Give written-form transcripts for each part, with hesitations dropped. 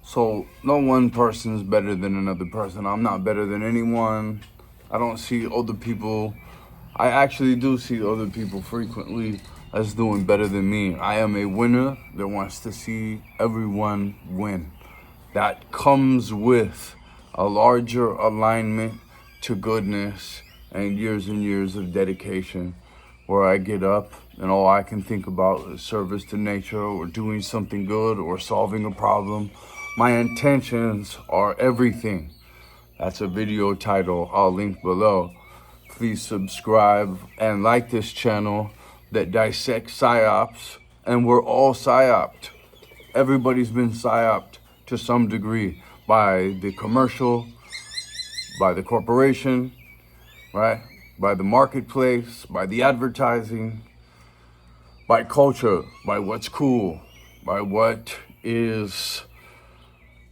So no one person is better than another person. I'm not better than anyone. I don't see other people. I actually do see other people frequently as doing better than me. I am a winner that wants to see everyone win. That comes with a larger alignment to goodness and years of dedication, where I get up and all I can think about is service to nature or doing something good or solving a problem. My intentions are everything. That's a video title I'll link below. Please subscribe and like this channel that dissects psyops, and we're all psyoped. Everybody's been psyoped to some degree by the commercial, by the corporation, right? By the marketplace, by the advertising, by culture, by what's cool, by what is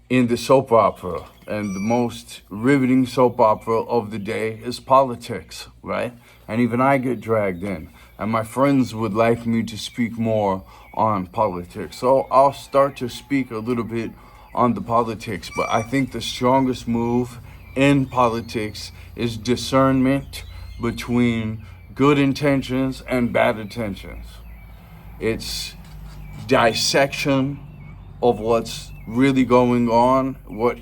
in the soap opera. And the most riveting soap opera of the day is politics, right? And even I get dragged in. And my friends would like me to speak more on politics. So I'll start to speak a little bit on the politics. But I think the strongest move in politics is discernment between good intentions and bad intentions. It's dissection of what's really going on, what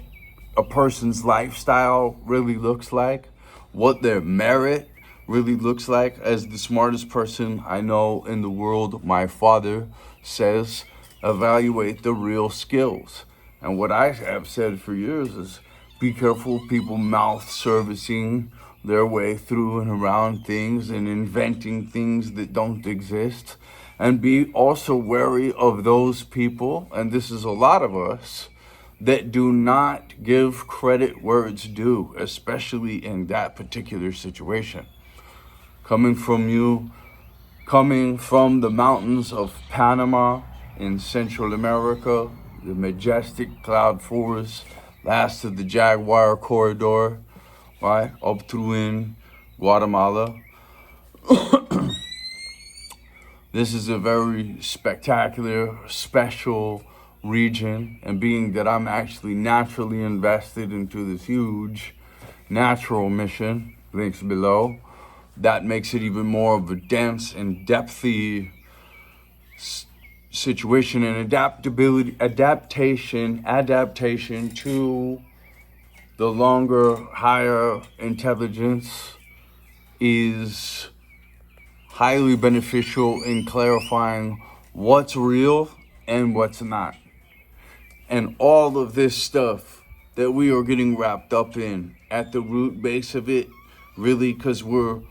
a person's lifestyle really looks like, what their merit really looks like. As the smartest person I know in the world, my father says, evaluate the real skills. And what I have said for years is be careful people mouth servicing their way through and around things and inventing things that don't exist. And be also wary of those people, and this is a lot of us, that do not give credit where it's due, especially in that particular situation. Coming from the mountains of Panama in Central America, the majestic cloud forest, last of the Jaguar corridor, right, up through in Guatemala. This is a very spectacular, special region, and being that I'm actually naturally invested into this huge natural mission, links below, that makes it even more of a dense and depthy situation, and adaptation to the longer, higher intelligence is highly beneficial in clarifying what's real and what's not. And all of this stuff that we are getting wrapped up in at the root base of it, really, because we're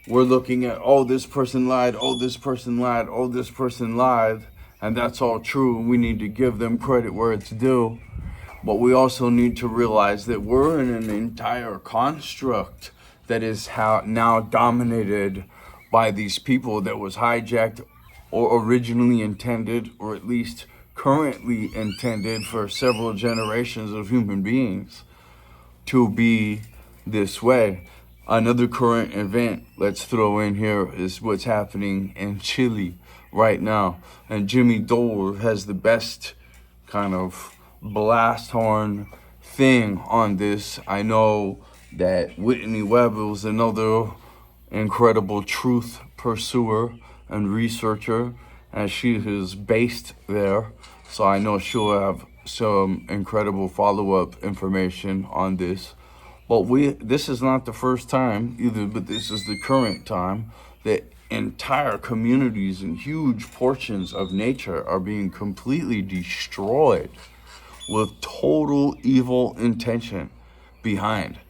looking at, oh, this person lied, oh, this person lied, oh, this person lied, and that's all true. We need to give them credit where it's due. But we also need to realize that we're in an entire construct that is now dominated by these people that was hijacked or originally intended, or at least currently intended for several generations of human beings to be this way. Another current event let's throw in here is what's happening in Chile right now. And Jimmy Dore has the best kind of blast horn thing on this. I know that Whitney Webb was another incredible truth pursuer and researcher, and she is based there, so I know she'll have some incredible follow-up information on this. But this is not the first time either, but this is the current time that entire communities and huge portions of nature are being completely destroyed with total evil intention behind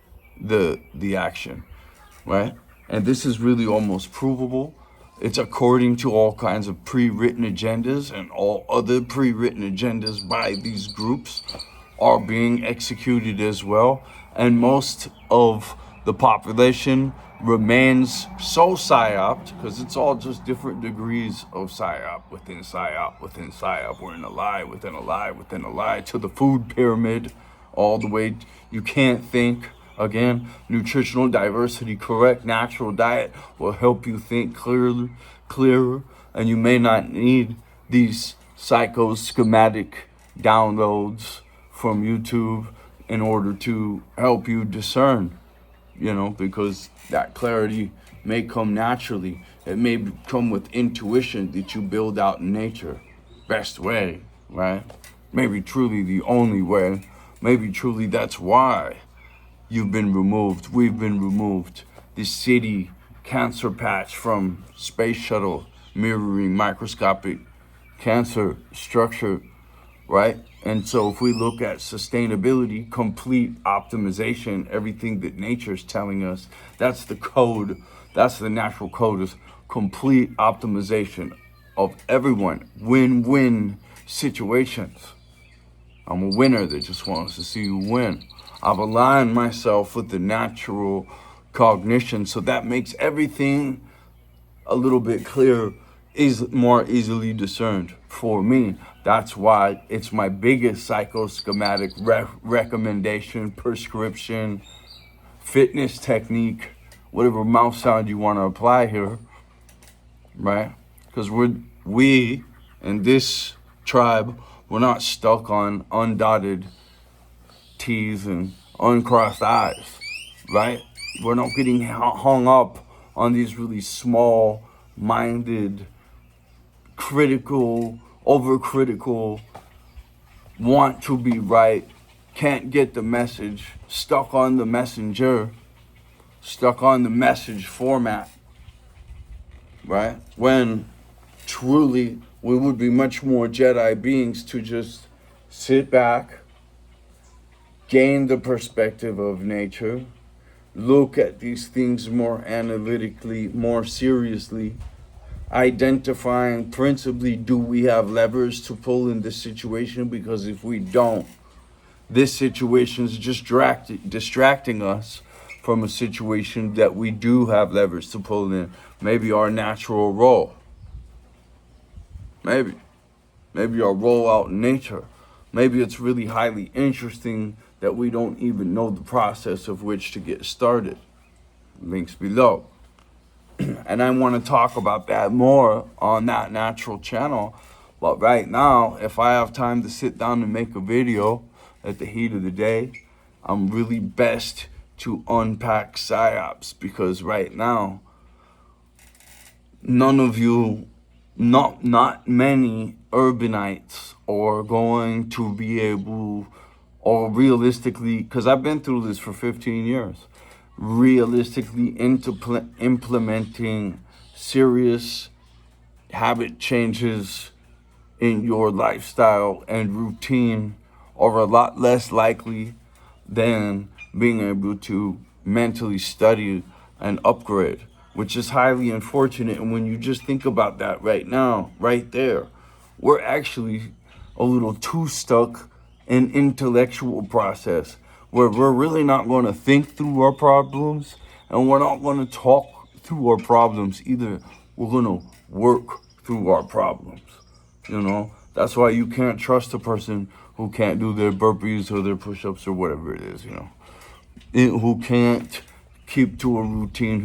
the action, right? And this is really almost provable. It's according to all kinds of pre-written agendas, and all other pre-written agendas by these groups are being executed as well. And most of the population remains so psyoped, because it's all just different degrees of psyop within psyop within psyop. We're in a lie within a lie within a lie, to the food pyramid, all the way. You can't think. Again, nutritional diversity, correct natural diet will help you think clearer, and you may not need these psycho schematic downloads from YouTube in order to help you discern, because that clarity may come naturally. It may come with intuition that you build out in nature. Best way, right? Maybe truly the only way. Maybe truly that's why you've been removed. We've been removed. This city cancer patch from space shuttle mirroring microscopic cancer structure, right? And so if we look at sustainability, complete optimization, everything that nature's telling us, that's the code, that's the natural code, is complete optimization of everyone, win-win situations. I'm a winner that just wants to see you win. I've aligned myself with the natural cognition, so that makes everything a little bit clearer, is more easily discerned for me. That's why it's my biggest psycho schematic recommendation, prescription, fitness technique, whatever mouth sound you want to apply here, right? Because we in this tribe, we're not stuck on undotted T's and uncrossed I's, right? We're not getting hung up on these really small-minded, critical, overcritical, want to be right, can't get the message, stuck on the messenger, stuck on the message format, right? When truly we would be much more Jedi beings to just sit back, gain the perspective of nature, look at these things more analytically, more seriously, identifying principally, do we have levers to pull in this situation? Because if we don't, this situation is just distracting us from a situation that we do have levers to pull in. Maybe our natural role. Maybe our role out in nature. Maybe it's really highly interesting that we don't even know the process of which to get started. Links below. And I want to talk about that more on that natural channel. But right now, if I have time to sit down and make a video at the heat of the day, I'm really best to unpack psyops, because right now, none of you, not many urbanites are going to be able, or realistically, because I've been through this for 15 years, realistically implementing serious habit changes in your lifestyle and routine are a lot less likely than being able to mentally study and upgrade, which is highly unfortunate. And when you just think about that right now, right there, we're actually a little too stuck in intellectual process where we're really not going to think through our problems, and we're not going to talk through our problems either. We're going to work through our problems. That's why you can't trust a person who can't do their burpees or their push-ups or whatever it is, who can't keep to a routine,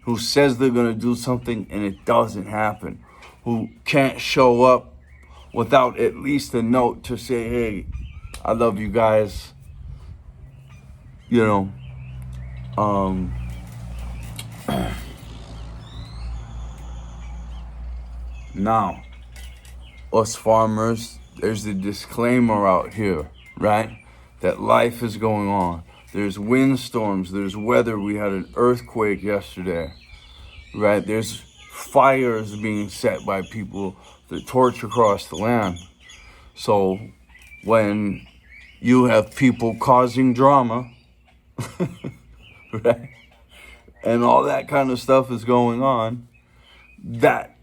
who says they're going to do something and it doesn't happen, who can't show up without at least a note to say, hey, I love you guys, Now, us farmers, there's a disclaimer out here, right? That life is going on. There's windstorms, there's weather. We had an earthquake yesterday, right? There's fires being set by people that torch across the land. So when you have people causing drama, right? And all that kind of stuff is going on, that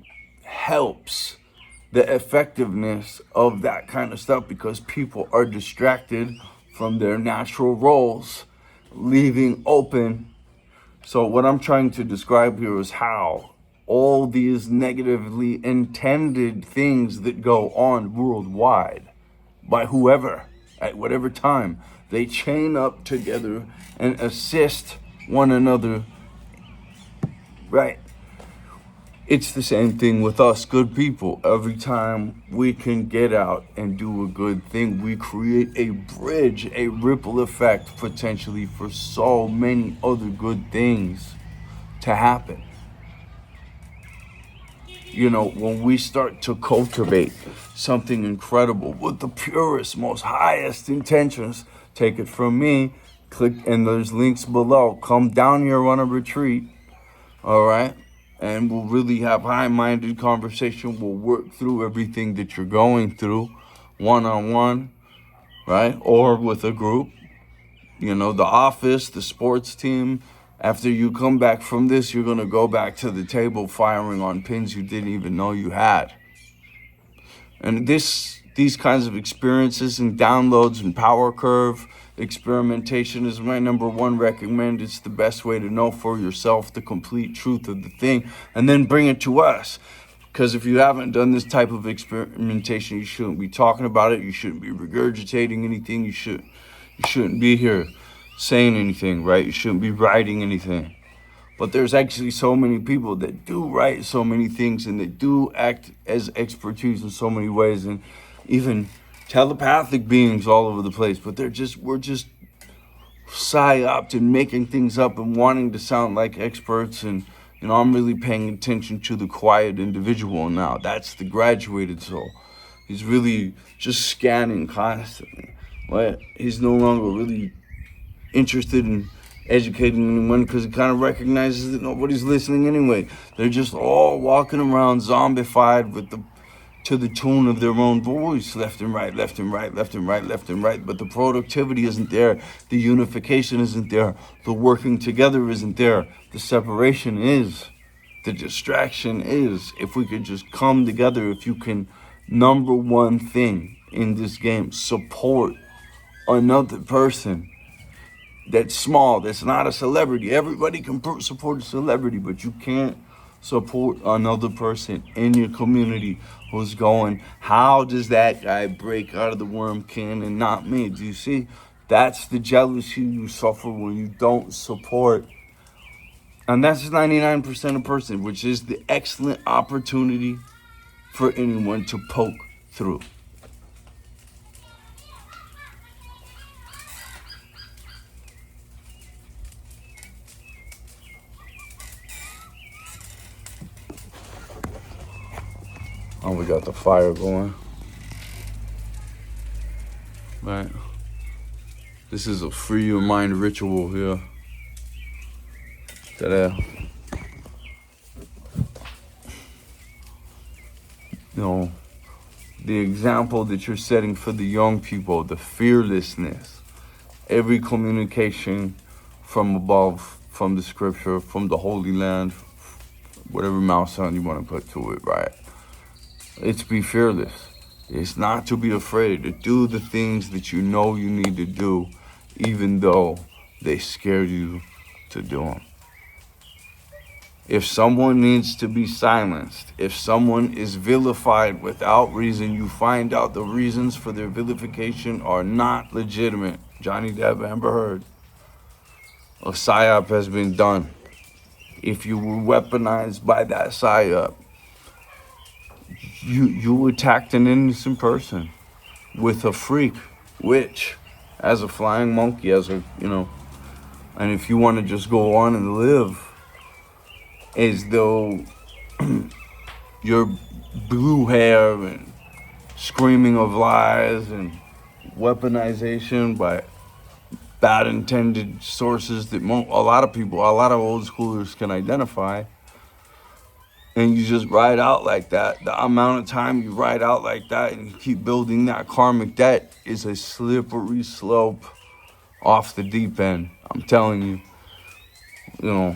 helps the effectiveness of that kind of stuff, because people are distracted from their natural roles, leaving open. So what I'm trying to describe here is how all these negatively intended things that go on worldwide by whoever, at whatever time, they chain up together and assist one another, right? It's the same thing with us good people. Every time we can get out and do a good thing, we create a bridge, a ripple effect potentially for so many other good things to happen. You know, when we start to cultivate something incredible with the purest, most highest intentions, take it from me, click, and there's links below. Come down here on a retreat, all right? And we'll really have high-minded conversation. We'll work through everything that you're going through one-on-one, right? Or with a group. You know, the office, the sports team. After you come back from this, you're going to go back to the table firing on pins you didn't even know you had. And these kinds of experiences and downloads and power curve experimentation is my number one recommend. It's the best way to know for yourself the complete truth of the thing, and then bring it to us. Because if you haven't done this type of experimentation, you shouldn't be talking about it. You shouldn't be regurgitating anything. You shouldn't be here saying anything, right? You shouldn't be writing anything. But there's actually so many people that do write so many things and that do act as expertise in so many ways, and even telepathic beings all over the place. But we're just psyoped and making things up and wanting to sound like experts. And you know, I'm really paying attention to the quiet individual now. That's the graduated soul. He's really just scanning constantly. But he's no longer really interested in educating anyone because he kind of recognizes that nobody's listening anyway. They're just all walking around zombified to the tune of their own voice, left and right, left and right, left and right, left and right. But the productivity isn't there. The unification isn't there. The working together isn't there. The separation is. The distraction is. If we could just come together, if you can, number one thing in this game, support another person that's small, that's not a celebrity. Everybody can support a celebrity, but you can't support another person in your community who's going, how does that guy break out of the worm can and not me? Do you see? That's the jealousy you suffer when you don't support. And that's 99% of person, which is the excellent opportunity for anyone to poke through. Oh, we got the fire going. Right. This is a free your mind ritual here. That you know, the example that you're setting for the young people, the fearlessness, every communication from above, from the scripture, from the Holy Land, whatever mouth sound you want to put to it, right? It's be fearless. It's not to be afraid to do the things that you know you need to do, even though they scare you to do them. If someone needs to be silenced, if someone is vilified without reason, you find out the reasons for their vilification are not legitimate. Johnny Depp, Amber Heard. A psyop has been done. If you were weaponized by that psyop, you attacked an innocent person with a freak, witch, as a flying monkey, as a, you know, and if you want to just go on and live as though your blue hair and screaming of lies and weaponization by bad intended sources that a lot of old schoolers can identify, and you just ride out like that, the amount of time you ride out like that and you keep building that karmic debt is a slippery slope off the deep end. I'm telling you, you know,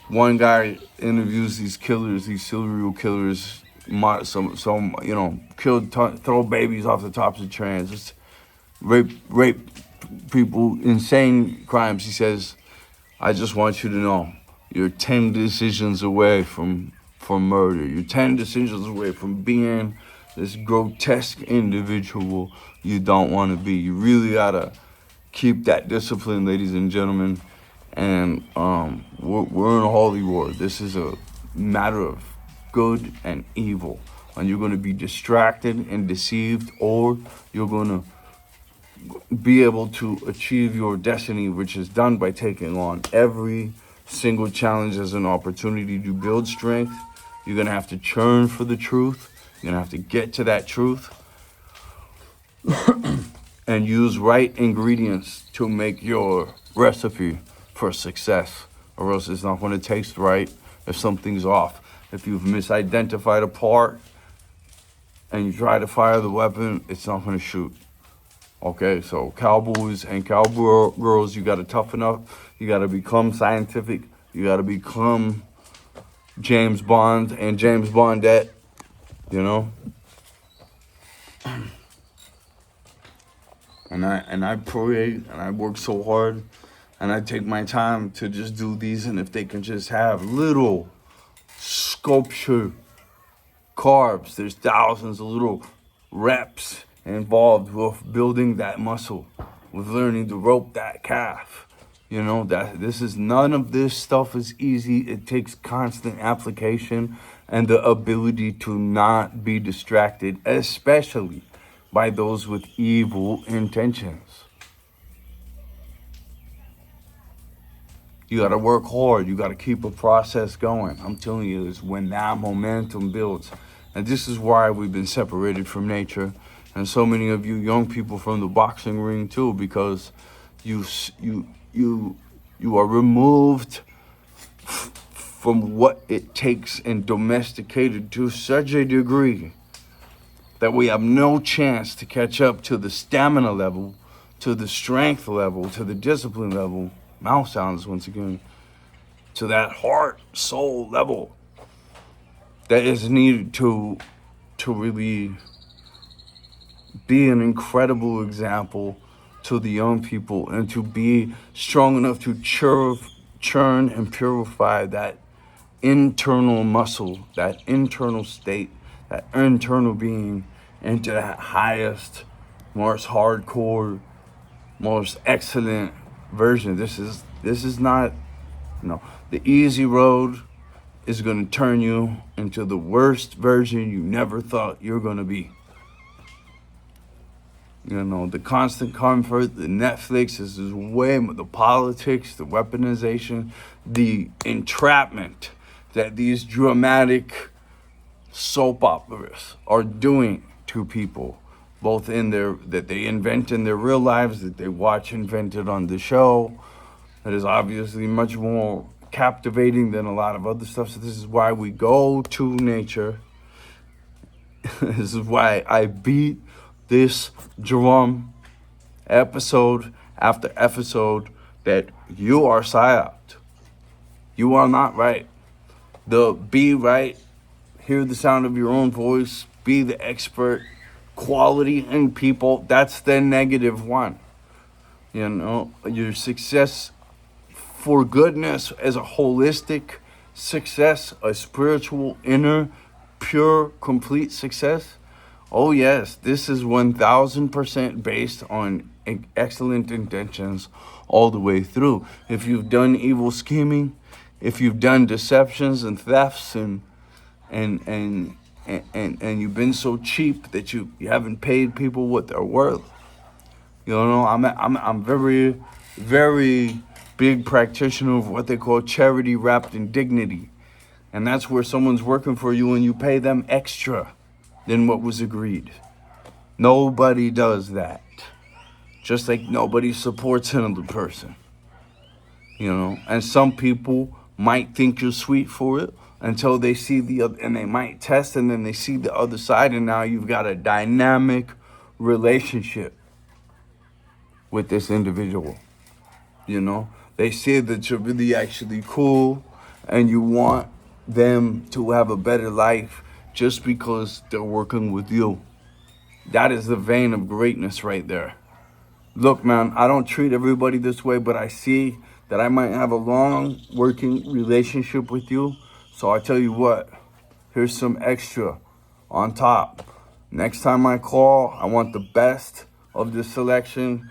one guy interviews these killers, these serial killers, some you know, throw babies off the tops of trains, just rape people, insane crimes. He says, I just want you to know, you're 10 decisions away from murder. You're 10 decisions away from being this grotesque individual you don't want to be. You really gotta keep that discipline, ladies and gentlemen. And we're in a holy war. This is a matter of good and evil. And you're going to be distracted and deceived, or you're going to be able to achieve your destiny, which is done by taking on every single challenge as an opportunity to build strength. You're going to have to churn for the truth. You're going to have to get to that truth and use right ingredients to make your recipe for success, or else it's not going to taste right if something's off. If you've misidentified a part and you try to fire the weapon, it's not going to shoot. Okay, so cowboys and cowboy girls, you got to toughen up. You got to become scientific. You got to become James Bond and James Bondette, you know? And I pray and I work so hard and I take my time to just do these. And if they can just have little sculpture carbs, there's thousands of little reps involved with building that muscle, with learning to rope that calf. You know, that this is, none of this stuff is easy. It takes constant application and the ability to not be distracted, especially by those with evil intentions. You gotta work hard. You gotta keep a process going. I'm telling you, it's when that momentum builds. And this is why we've been separated from nature. And so many of you young people from the boxing ring too, because you are removed from what it takes and domesticated to such a degree that we have no chance to catch up to the stamina level, to the strength level, to the discipline level, mouth sounds once again, to that heart, soul level that is needed to really be an incredible example to the young people and to be strong enough to churn and purify that internal muscle, that internal state, that internal being into that highest, most hardcore, most excellent version. This is not, the easy road is going to turn you into the worst version you never thought you're going to be. The constant comfort, the Netflix, this is way more, the politics, the weaponization, the entrapment that these dramatic soap operas are doing to people, both that they invent in their real lives, that they watch invented on the show, that is obviously much more captivating than a lot of other stuff. So this is why we go to nature. This is why I beat this drum episode after episode that you are psyoped. You are not right. Be right, hear the sound of your own voice, be the expert, quality in people, that's the negative one. Your success for goodness as a holistic success, a spiritual, inner, pure, complete success. Oh yes, this is 1000% based on excellent intentions all the way through. If you've done evil scheming, if you've done deceptions and thefts and you've been so cheap that you haven't paid people what they're worth. I'm very, very big practitioner of what they call charity wrapped in dignity. And that's where someone's working for you and you pay them extra than what was agreed. Nobody does that. Just like nobody supports another person. And some people might think you're sweet for it until they see the other, and they might test, and then they see the other side, and now you've got a dynamic relationship with this individual. They say that you're really actually cool and you want them to have a better life just because they're working with you. That is the vein of greatness right there. Look, man, I don't treat everybody this way, but I see that I might have a long working relationship with you. So I tell you what, here's some extra on top. Next time I call, I want the best of the selection.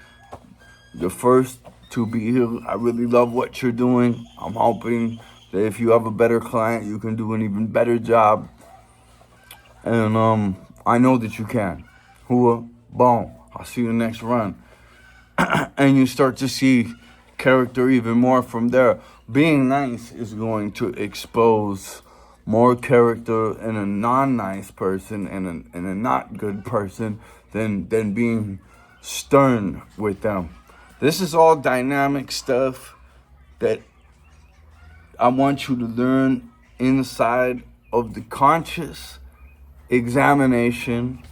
The first to be here. I really love what you're doing. I'm hoping that if you have a better client, you can do an even better job. And I know that you can. Hua, boom. I'll see you next run. And you start to see character even more from there. Being nice is going to expose more character in a non-nice person and a not good person than being stern with them. This is all dynamic stuff that I want you to learn inside of the conscious examination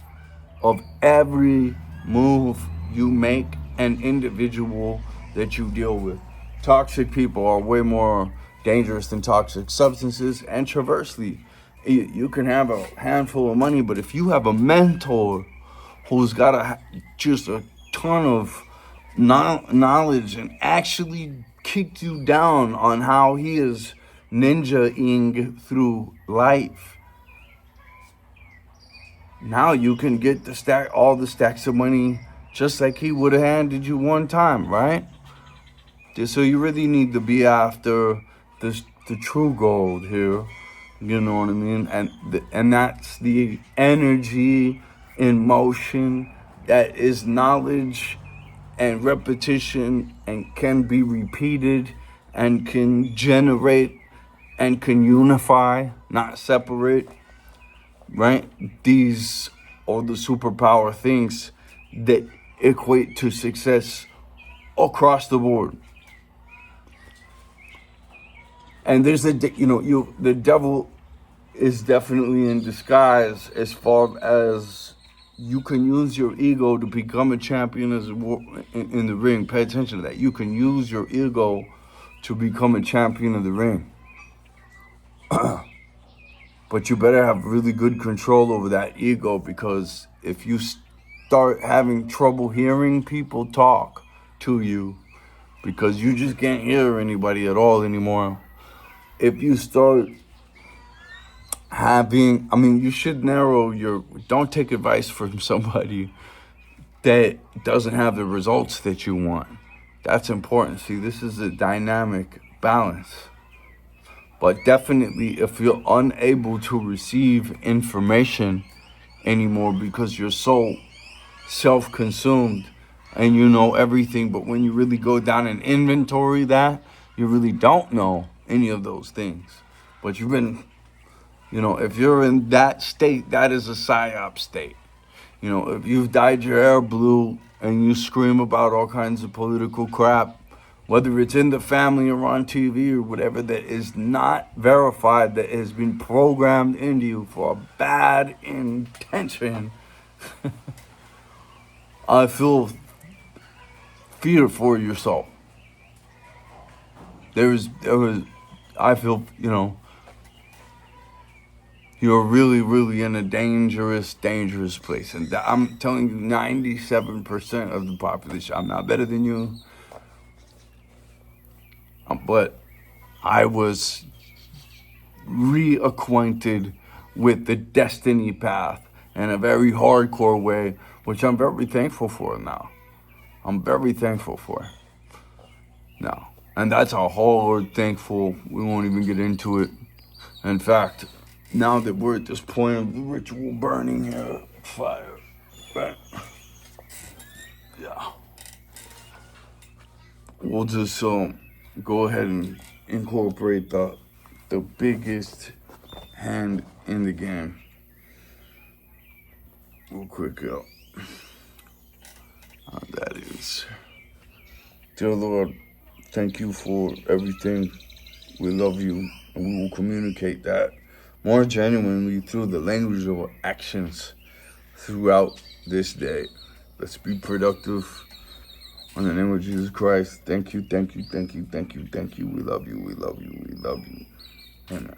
of every move you make and individual that you deal with. Toxic people are way more dangerous than toxic substances, and traversely, you can have a handful of money, but if you have a mentor who's got just a ton of knowledge and actually kicked you down on how he is ninja-ing through life, now you can get all the stacks of money just like he would have handed you one time, right? So you really need to be after the true gold here. You know what I mean? And that's the energy in motion that is knowledge and repetition and can be repeated and can generate and can unify, not separate. Right? These are the superpower things that equate to success across the board. And there's the devil is definitely in disguise as far as you can use your ego to become a champion in the ring. Pay attention to that. You can use your ego to become a champion of the ring. But you better have really good control over that ego, because if you start having trouble hearing people talk to you because you just can't hear anybody at all anymore, if you start you should don't take advice from somebody that doesn't have the results that you want. That's important. See, this is a dynamic balance. But definitely, if you're unable to receive information anymore because you're so self-consumed and you know everything, but when you really go down and inventory that, you really don't know any of those things. But you've been, if you're in that state, that is a psyop state. If you've dyed your hair blue and you scream about all kinds of political crap, whether it's in the family or on TV or whatever, that is not verified, that has been programmed into you for a bad intention, I feel fear for your soul. I feel, you're really, really in a dangerous place. And I'm telling you, 97% of the population, I'm not better than you, but I was reacquainted with the destiny path in a very hardcore way, which I'm very thankful for now. I'm very thankful for now. And that's a whole thankful, we won't even get into it. In fact, now that we're at this point of the ritual burning here, fire, right? Yeah. We'll just go ahead and incorporate the biggest hand in the game. Real quick, yo. That is. Dear Lord, thank you for everything. We love you, and we will communicate that more genuinely through the language of our actions throughout this day. Let's be productive. In the name of Jesus Christ, thank you, thank you, thank you, thank you, thank you. We love you, we love you, we love you. Amen.